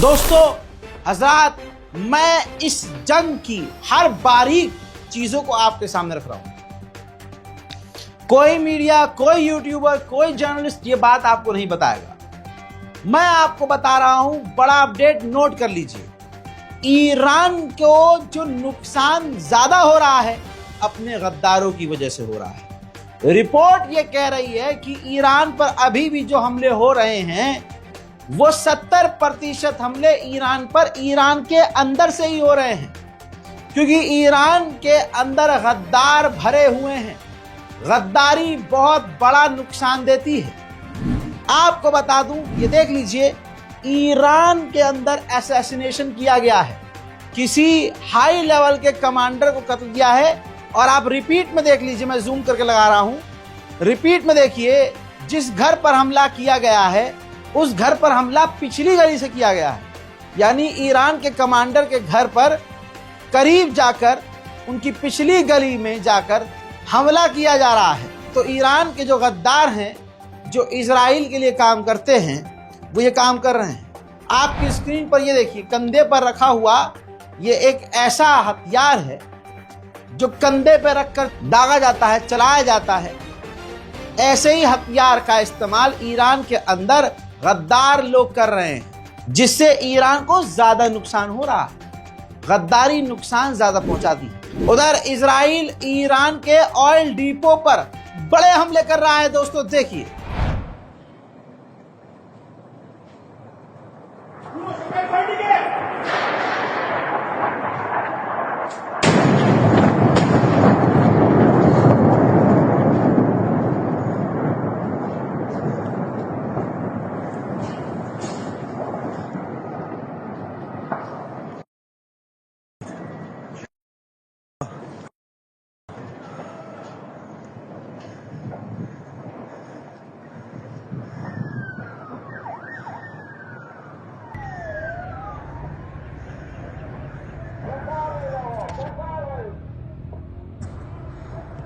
दोस्तों हजरात, मैं इस जंग की हर बारीक चीजों को आपके सामने रख रहा हूं। कोई मीडिया, कोई यूट्यूबर, कोई जर्नलिस्ट ये बात आपको नहीं बताएगा। मैं आपको बता रहा हूं, बड़ा अपडेट नोट कर लीजिए। ईरान को जो नुकसान ज्यादा हो रहा है अपने गद्दारों की वजह से हो रहा है। रिपोर्ट ये कह रही है कि ईरान पर अभी भी जो हमले हो रहे हैं वो 70% हमले ईरान पर ईरान के अंदर से ही हो रहे हैं, क्योंकि ईरान के अंदर गद्दार भरे हुए हैं। गद्दारी बहुत बड़ा नुकसान देती है। आपको बता दूं, ये देख लीजिए, ईरान के अंदर असैसिनेशन किया गया है, किसी हाई लेवल के कमांडर को कत्ल किया है। और आप रिपीट में देख लीजिए, मैं जूम करके लगा रहा हूं, रिपीट में देखिए, जिस घर पर हमला किया गया है उस घर पर हमला पिछली गली से किया गया है। यानी ईरान के कमांडर के घर पर करीब जाकर उनकी पिछली गली में जाकर हमला किया जा रहा है। तो ईरान के जो गद्दार हैं, जो इजराइल के लिए काम करते हैं, वो ये काम कर रहे हैं। आपकी स्क्रीन पर ये देखिए, कंधे पर रखा हुआ ये एक ऐसा हथियार है जो कंधे पर रखकर दागा जाता है, चलाया जाता है। ऐसे ही हथियार का इस्तेमाल ईरान के अंदर गद्दार लोग कर रहे हैं, जिससे ईरान को ज्यादा नुकसान हो रहा है। गद्दारी नुकसान ज्यादा पहुंचाती है। उधर इजराइल ईरान के ऑयल डिपो पर बड़े हमले कर रहा है। दोस्तों देखिए,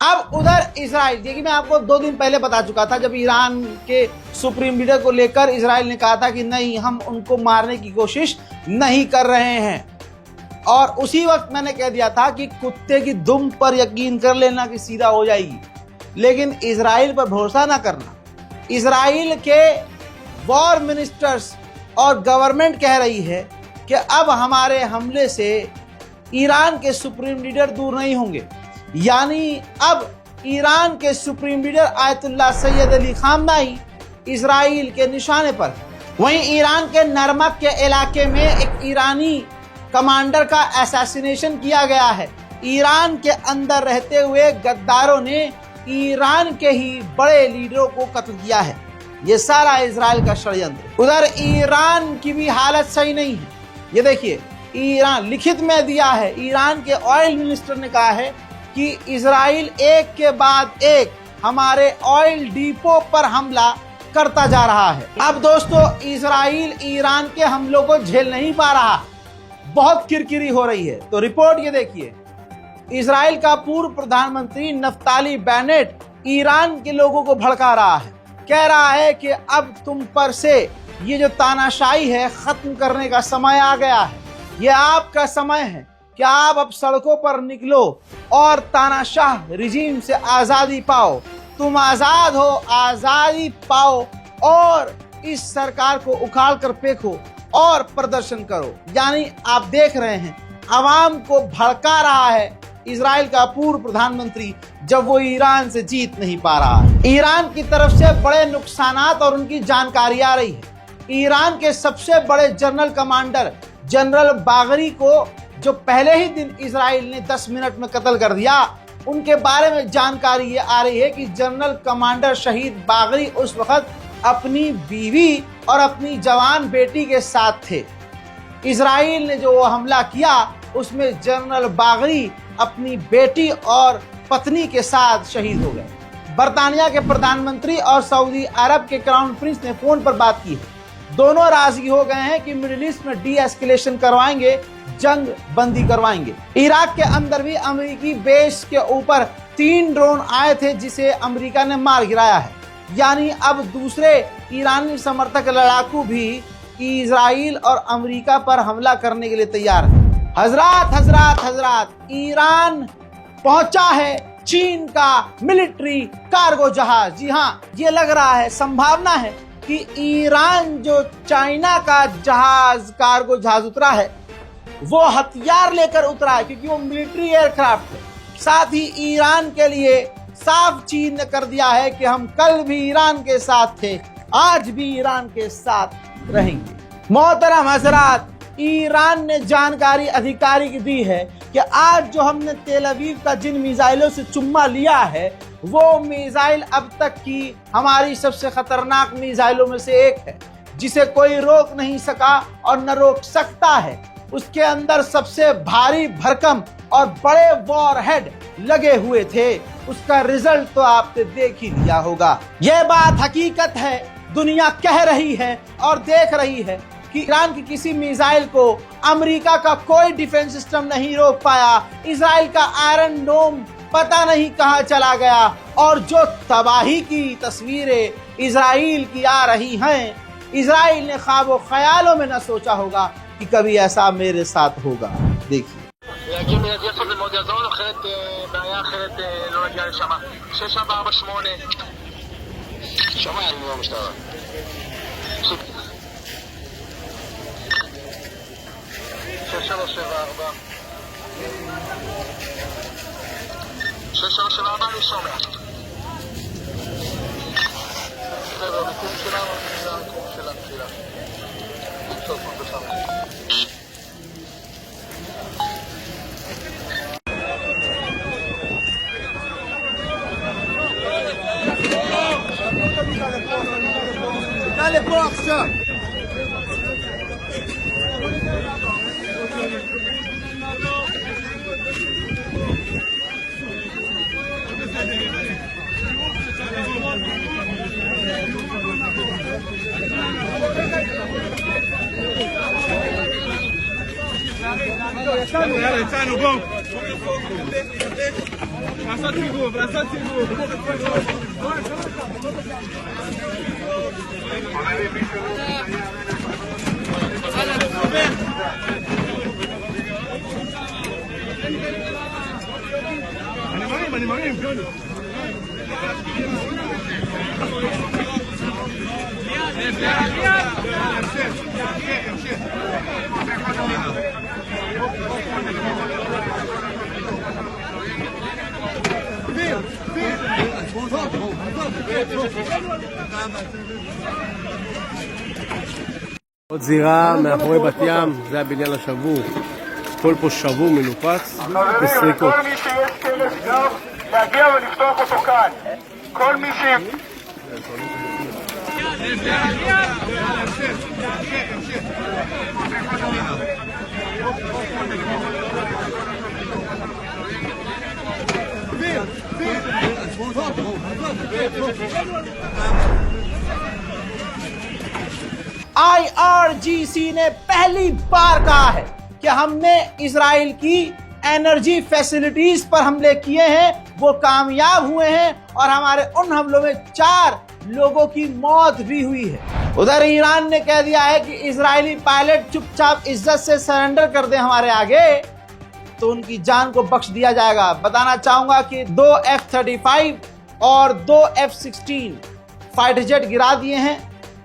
अब उधर इजराइल, देखिए मैं आपको 2 दिन पहले बता चुका था, जब ईरान के सुप्रीम लीडर को लेकर इजराइल ने कहा था कि नहीं, हम उनको मारने की कोशिश नहीं कर रहे हैं। और उसी वक्त मैंने कह दिया था कि कुत्ते की दुम पर यकीन कर लेना कि सीधा हो जाएगी, लेकिन इजराइल पर भरोसा ना करना। इजराइल के वॉर मिनिस्टर्स और गवर्नमेंट कह रही है कि अब हमारे हमले से ईरान के सुप्रीम लीडर दूर नहीं होंगे। यानी अब ईरान के supreme leader Ayatollah Syed Ali Khamenei Israel के निशाने पर। वहीं ईरान के नरमक के इलाके में एक ईरानी कमांडर का असैसिनेशन किया गया है। ईरान के अंदर रहते हुए गद्दारों ने ईरान के ही बड़े लीडरों को कत्ल किया है। ये सारा इजराइल का षड्यंत्र। उधर ईरान की भी हालत सही नहीं है। ये देखिए, ईरान लिखित में दिया है, ईरान के ऑयल मिनिस्टर ने कहा है कि इजराइल एक के बाद एक हमारे ऑयल डिपो पर हमला करता जा रहा है। अब दोस्तों, इजराइल ईरान के हमलों को झेल नहीं पा रहा, बहुत किरकिरी हो रही है। तो रिपोर्ट ये देखिए, इजराइल का पूर्व प्रधानमंत्री नफ्ताली बेनेट ईरान के लोगों को भड़का रहा है। कह रहा है कि अब तुम पर से ये जो तानाशाही है खत्म करने का समय आ गया है। ये आपका समय है कि आप अब सड़कों पर निकलो और तानाशाह रिजीम से आजादी पाओ। तुम आजाद हो, आजादी पाओ और इस सरकार को उखाड़ कर फेंको और प्रदर्शन करो। यानी आप देख रहे हैं, आवाम को भड़का रहा है इजराइल का पूर्व प्रधानमंत्री, जब वो ईरान से जीत नहीं पा रहा है। ईरान की तरफ से बड़े नुकसानात और उनकी जानकारी आ रही है। ईरान के सबसे बड़े जनरल कमांडर जनरल बागरी को जो पहले ही दिन इजराइल ने 10 मिनट में कत्ल कर दिया, उनके बारे में जानकारी ये आ रही है कि जनरल कमांडर शहीद बागरी उस वक्त अपनी बीवी और अपनी जवान बेटी के साथ थे। इजराइल ने जो हमला किया उसमें जनरल बागरी अपनी बेटी और पत्नी के साथ शहीद हो गए। बर्तानिया के प्रधानमंत्री और सऊदी अरब के क्राउन प्रिंस ने फोन पर बात की है। दोनों राजी हो गए हैं कि मिडिल ईस्ट में डी एस्केलेशन करवाएंगे, जंग बंदी करवाएंगे। इराक के अंदर भी अमेरिकी बेस के ऊपर 3 ड्रोन आए थे जिसे अमेरिका ने मार गिराया है। यानी अब दूसरे ईरानी समर्थक लड़ाकू भी इजराइल और अमेरिका पर हमला करने के लिए तैयार है। हजरात, ईरान पहुंचा है चीन का मिलिट्री कार्गो जहाज। जी हाँ, ये लग रहा है, संभावना है कि ईरान जो चाइना का जहाज कार्गो जहाज उतरा है वो हथियार लेकर उतरा है, क्योंकि वो मिलिट्री एयरक्राफ्ट है। साथ ही ईरान के लिए साफ चीन ने कर दिया है कि हम कल भी ईरान के साथ थे, आज भी ईरान के साथ रहेंगे। मोहतरम हजरात, ईरान ने जानकारी आधिकारिक दी है कि आज जो हमने तेल अवीव का जिन मिसाइलों से चुम्मा लिया है वो मिसाइल अब तक की हमारी सबसे खतरनाक मिसाइलों में से एक है, जिसे कोई रोक नहीं सका और न रोक सकता है। उसके अंदर सबसे भारी भरकम और बड़े वॉरहेड लगे हुए थे। उसका रिजल्ट तो आपने देख ही लिया होगा। यह बात हकीकत है, दुनिया कह रही है और देख रही है कि ईरान की किसी मिसाइल को अमेरिका का कोई डिफेंस सिस्टम नहीं रोक पाया। इजराइल का आयरन डोम पता नहीं कहां चला गया, और जो तबाही की तस्वीरें इजराइल की आ रही हैं, इजराइल ने ख्वाबो ख्यालों में न सोचा होगा कि कभी ऐसा मेरे साथ होगा। देखिए, להגיע מיידית זה מאוד יעזור, אחרת בעיה אחרת לא נגיע לשם. 6448 שומע, אני לא משטרה. 6374 6374 אני שומע. זה במיקום שלנו, זה המיקום של התחילה. סוף בשם. dale po עכשיו. יצאנו, בואו. לעשות סיבוב, לעשות סיבוב. אני מרים, ג'וני. עוד זירה מאחורי בת ים, זה הבניין השבור. הכל פה שבור, מנופץ, בסריקות. כל מי שיש כלב גב, להגיע ולפתוח אותו כאן. כל מי ש... IRGC ने पहली बार कहा है कि हमने इजराइल की एनर्जी फैसिलिटीज पर हमले किए हैं, वो कामयाब हुए हैं और हमारे उन हमलों में 4 लोगों की मौत भी हुई है। उधर ईरान ने कह दिया है कि इजरायली पायलट चुपचाप इज्जत से सरेंडर कर दे हमारे आगे तो उनकी जान को बख्श दिया जाएगा। बताना चाहूंगा कि 2 F-35 और 2 F-16 फाइटर जेट गिरा दिए हैं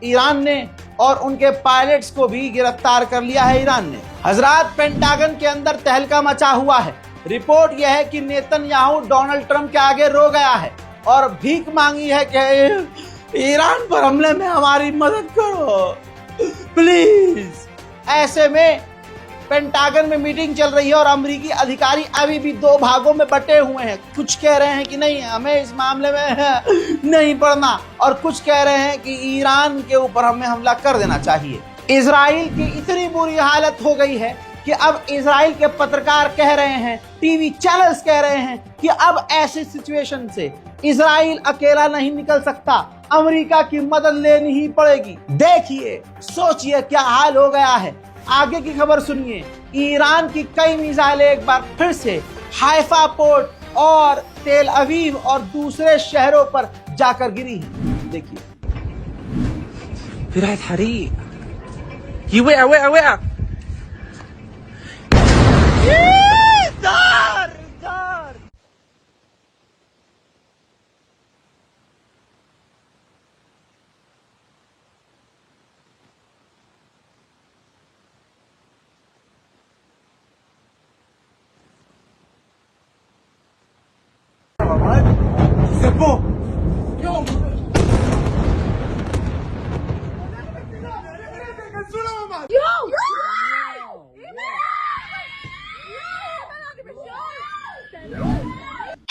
ईरान ने और उनके पायलट्स को भी गिरफ्तार कर लिया है ईरान ने। हजरात, पेंटागन के अंदर तहलका मचा हुआ है। रिपोर्ट यह है कि नेतन्याहू डोनाल्ड ट्रंप के आगे रो गया है और भीख मांगी है कि ईरान पर हमले में हमारी मदद करो प्लीज। ऐसे में पेंटागन में मीटिंग चल रही है और अमेरिकी अधिकारी अभी भी दो भागों में बटे हुए हैं। कुछ कह रहे हैं कि नहीं, हमें इस मामले में नहीं पड़ना, और कुछ कह रहे हैं कि ईरान के ऊपर हमें हमला कर देना चाहिए। इजराइल की इतनी बुरी हालत हो गई है कि अब इजराइल के पत्रकार कह रहे हैं, टीवी चैनल्स कह रहे हैं कि अब ऐसी सिचुएशन से इजराइल अकेला नहीं निकल सकता, अमेरिका की मदद लेनी ही पड़ेगी। देखिए, सोचिए क्या हाल हो गया है। आगे की खबर सुनिए। ईरान की कई मिसाइलें एक बार फिर से हाइफा पोर्ट और तेल अवीव और दूसरे शहरों पर जाकर गिरी हैं। देखिए,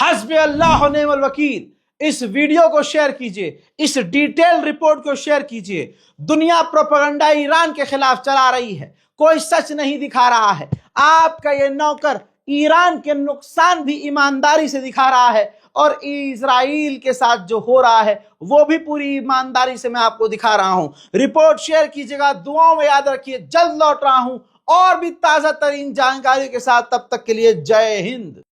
हस्बी अल्लाह व निअमल वकील। इस वीडियो को शेयर कीजिए, इस डिटेल रिपोर्ट को शेयर कीजिए। दुनिया प्रोपेगेंडा ईरान के खिलाफ चला रही है, कोई सच नहीं दिखा रहा है। आपका ये नौकर ईरान के नुकसान भी ईमानदारी से दिखा रहा है और इजराइल के साथ जो हो रहा है वो भी पूरी ईमानदारी से मैं आपको दिखा रहा हूं। रिपोर्ट शेयर कीजिएगा, दुआओं में याद रखिए। जल्द लौट रहा हूं और भी ताजा तरीन जानकारी के साथ। तब तक के लिए जय हिंद।